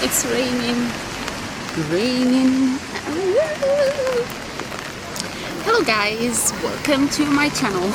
It's raining. Hello guys, welcome to my channel.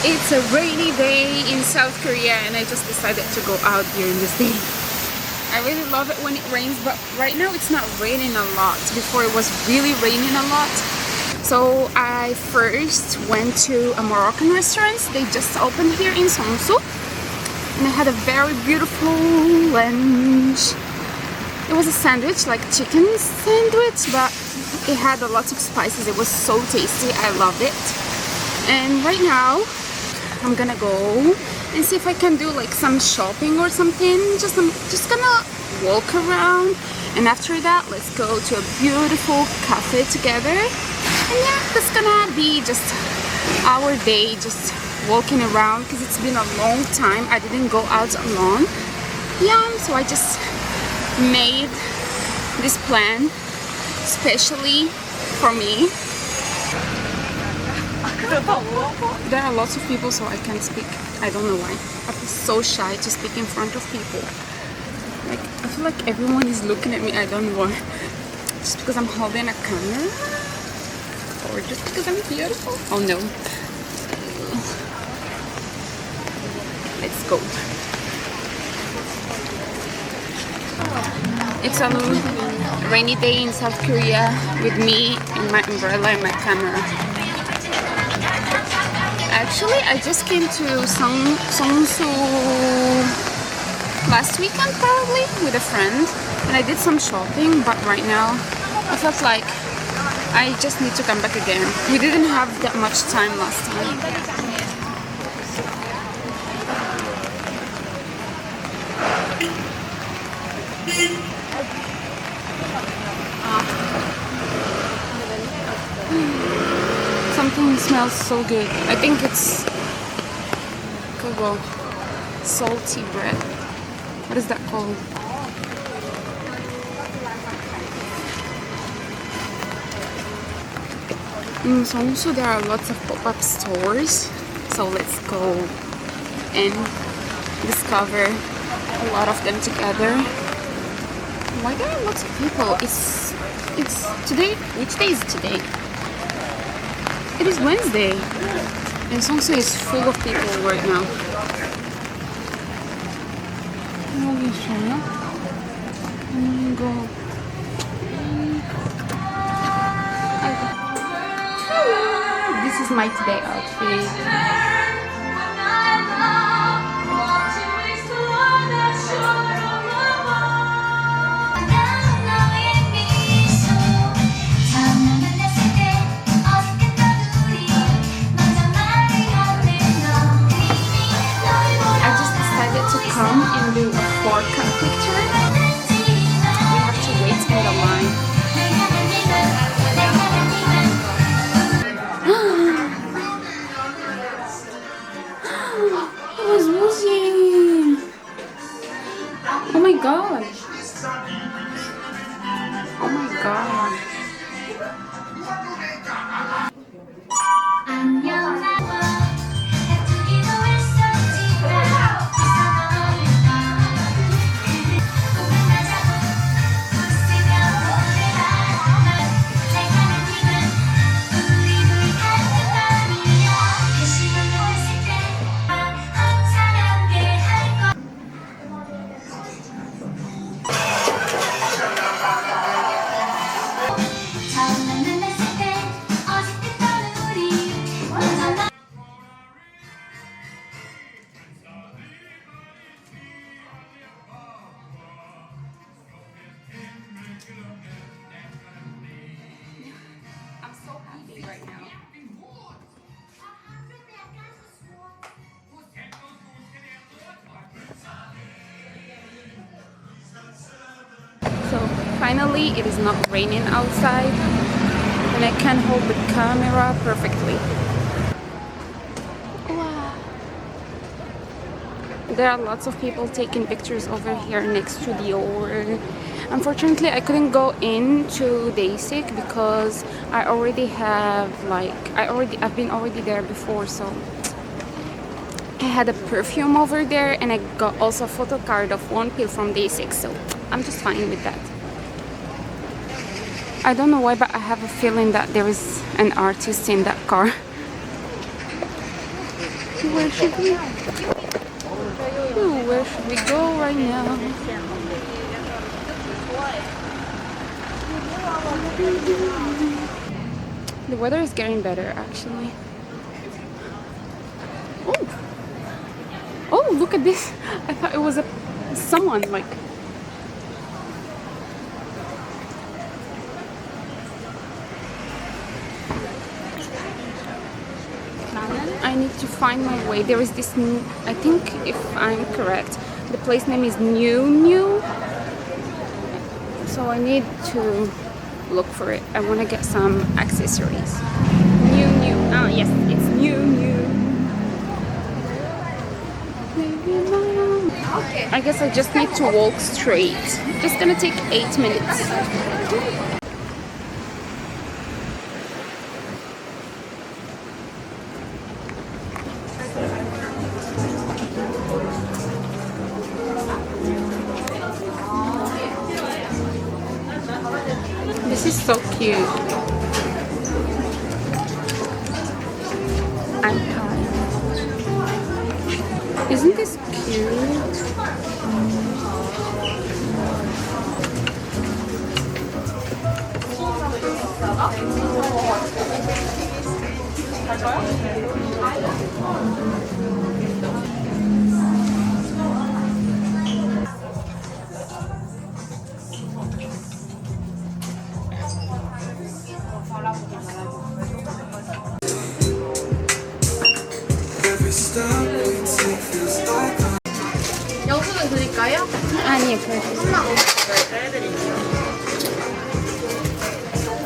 It's a rainy day in South Korea and I just decided to go out during this day. I really love it when it rains, but right now it's not raining a lot. Before it was really raining a lot. So I first went to a Moroccan restaurant. They just opened here in Seongsu. And I had a very beautiful lunch. It was a sandwich, like chicken sandwich, but it had a lot of spices. It was so tasty. I loved it. And right now, I'm gonna go and see if I can do like some shopping or something. I'm just gonna walk around. And after that, let's go to a beautiful cafe together. And yeah, that's gonna be just our day, just walking around, because it's been a long time I didn't go out alone. Yeah, so I just made this plan especially for me. There are lots of people, so I can't speak. I don't know why. I feel so shy to speak in front of people. Like, I feel like everyone is looking at me. I don't know why. Just because I'm holding a camera, or just because I'm beautiful. Oh no. Let's go. It's a rainy day in South Korea with me and my umbrella and my camera. Actually, I just came to Seongsu last weekend probably with a friend, and I did some shopping, but right now I felt like I just need to come back again. We didn't have that much time last time. Something smells so good. I think it's salty bread. What is that called? In Seongsu there are lots of pop-up stores, so let's go and discover a lot of them together. Why there are lots of people? It's today. Which day is today? It is Wednesday, and Seongsu is full of people right now. This is my today outfit. Come and do a 4-cut picture. We have to wait in the line. It was whooshing. Oh my god. Oh my god. finally it is not raining outside and I can hold the camera perfectly. Wow. There are lots of people taking pictures over here next to the door. Unfortunately, I couldn't go into basic because I already have I've been already there before, so I had a perfume over there and I got also a photo card of one pill from day 6, so I'm just fine with that. I don't know why, but I have a feeling that there is an artist in that car. Where should we? Ooh, where should we go right now? The weather is getting better, actually. Oh! Oh, look at this! I thought it was someone, like... I need to find my way. There is this new... I think, if I'm correct, the place name is New. So I need to look for it. I want to get some accessories. New. Ah, yes, it's New. I guess I just need to walk straight. Just gonna take 8 minutes. This is so cute. I'm tired. Isn't this cute? 영수증 드릴까요? 아니요,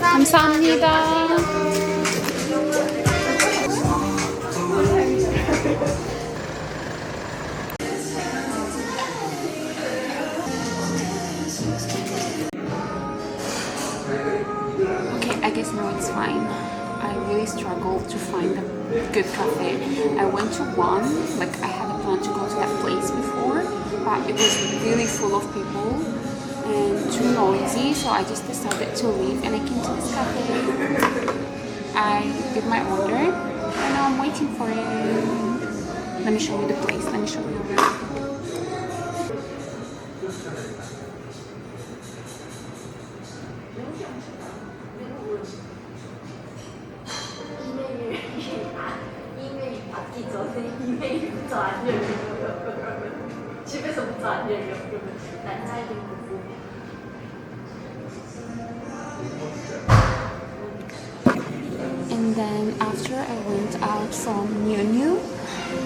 감사합니다. Okay, I guess now it's fine. I really struggled to find a good cafe. I went to one, like I had a plan to go to that place before, but it was really full of people and too noisy, so I just decided to leave and I came to this cafe. I did my order and now I'm waiting for it. Let me show you the place. Let me show you around. 받기 전에 이메일부터 안 열려. 집에서부터 안 열려. 그러면 난 잘 된 거고. And then after I went out from New,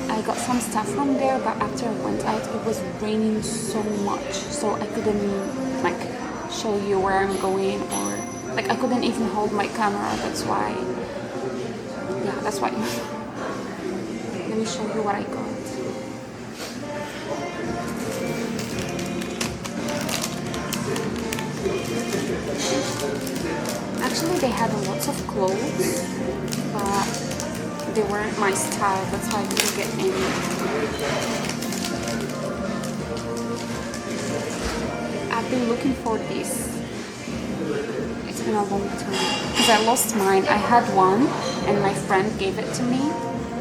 I got some stuff from there, but after I went out it was raining so much, so I couldn't like show you where I'm going, or like I couldn't even hold my camera. That's why let me show you what I got. Actually, they had lots of clothes, but they weren't my style. That's why I didn't get any. I've been looking for this. It's been a long time because I lost mine. I had one and my friend gave it to me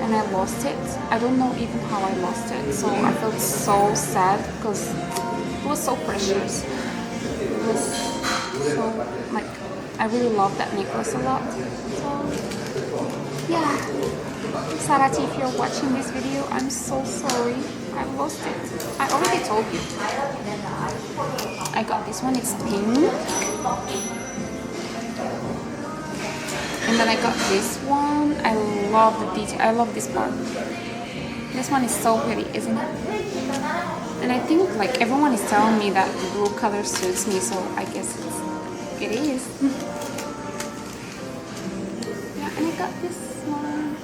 and I lost it. I don't know even how I lost it, so I felt so sad because it was so precious. It was so, like, I really love that necklace a lot. So yeah, Sarati, if you're watching this video, I'm so sorry. I lost it. I already told you. I got this one. It's pink. And then I got this one. I love the detail. I love this part. This one is so pretty, isn't it? And I think like everyone is telling me that the blue color suits me, so I guess it's It is. Yeah, and I got this one.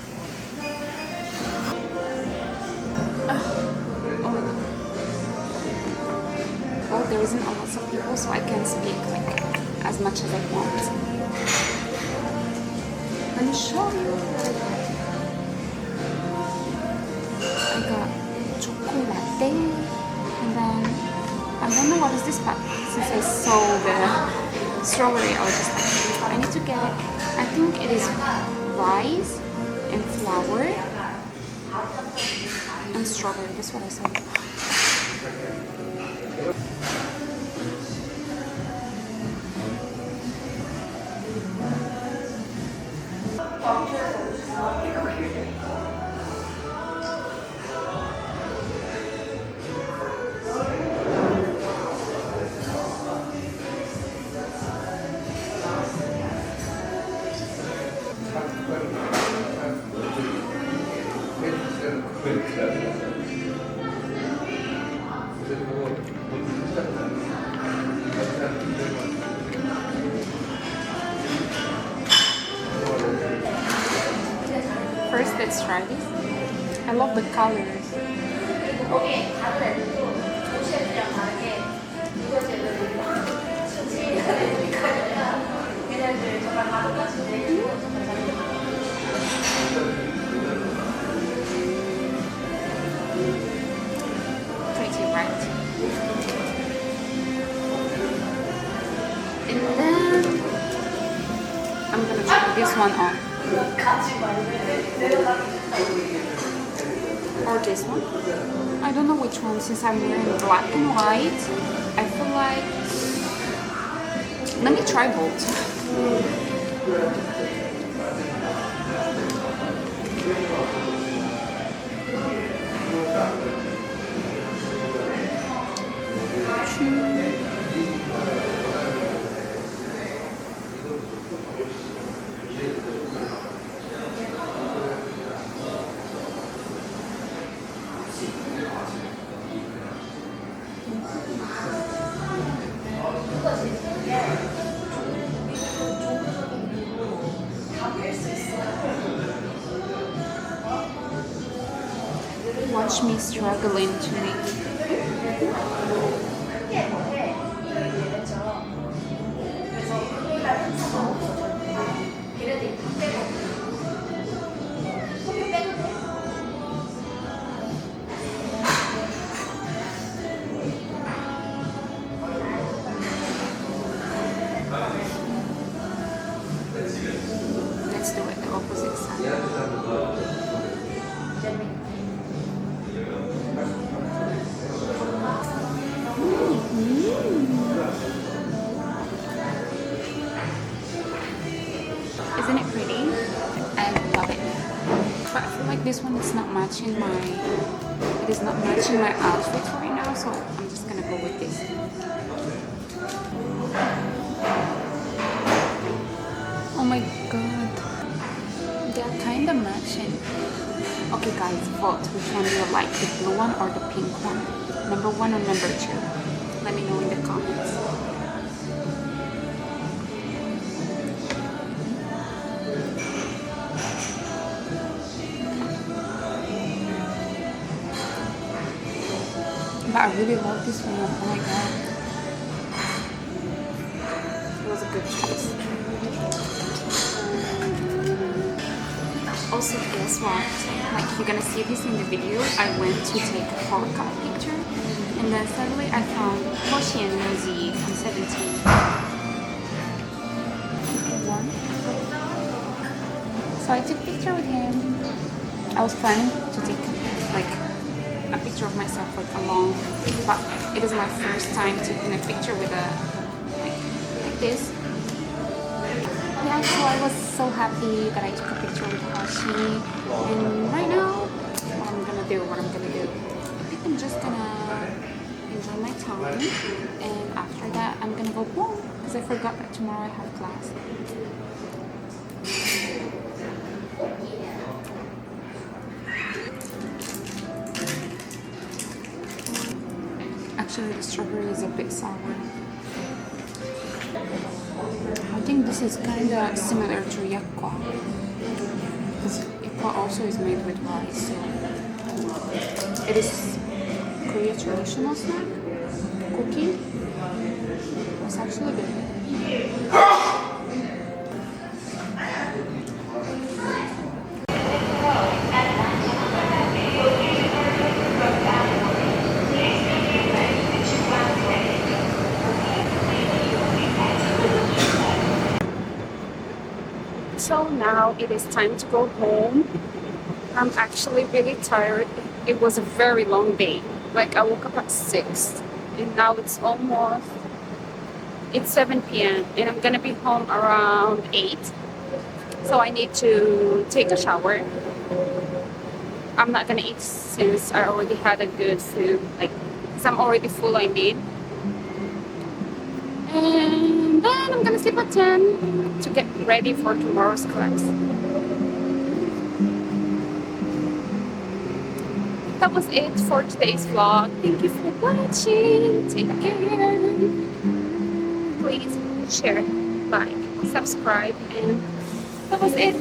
Well, there isn't a lot of people, so I can speak like as much as I want. Let me show you. I got chocolate latte, and then I don't know what is this, but since I saw the strawberry, I was just like, I need to get it. I think it is rice and flour and strawberry. That's what I said. First, let's try this. I love the colors. Pretty, right? And then I'm gonna try this one on. Or this one. I don't know which one, since I'm wearing black and white. I feel like, let me try both. Watch me struggling to make it. Let's do it the opposite side. Isn't it pretty? I love it. But I feel like this one is not matching it is not matching my outfit right now, so I'm just gonna go with this. Oh my god. They're kinda matching. Okay guys, vote which one do you like, the blue one or the pink one? Number 1 or number 2? Let me know in the comments. But I really love this one. Oh my god. It was a good choice. Also, guess what? Like, you're gonna see this in the video. I went to take a forecast picture, and then suddenly I found Hoshi and Rosie from 17. So I took a picture with him. I was planning to take like a picture of myself like alone, but it is my first time taking a picture with a like this. Yeah, so I was so happy that I took a picture with Hashi, and right now, what I'm gonna do, I think I'm just gonna enjoy my time, and after that, I'm gonna go home, because I forgot that tomorrow I have class. Actually, the strawberry is a bit sour. I think this is kind of similar to yakwa. Because yakwa also is made with rice. So it is Korean traditional snack cookie. It's actually good. So now it is time to go home. I'm actually really tired. It was a very long day. Like I woke up at 6 and now it's 7 p.m. and I'm gonna be home around 8. So I need to take a shower. I'm not gonna eat since I already had a good food. Like, cause I'm already full, I mean. And then I'm gonna sleep at 10 to get ready for tomorrow's class. That was it for today's vlog. Thank you for watching. Take care. Please share, like, subscribe, and that was it.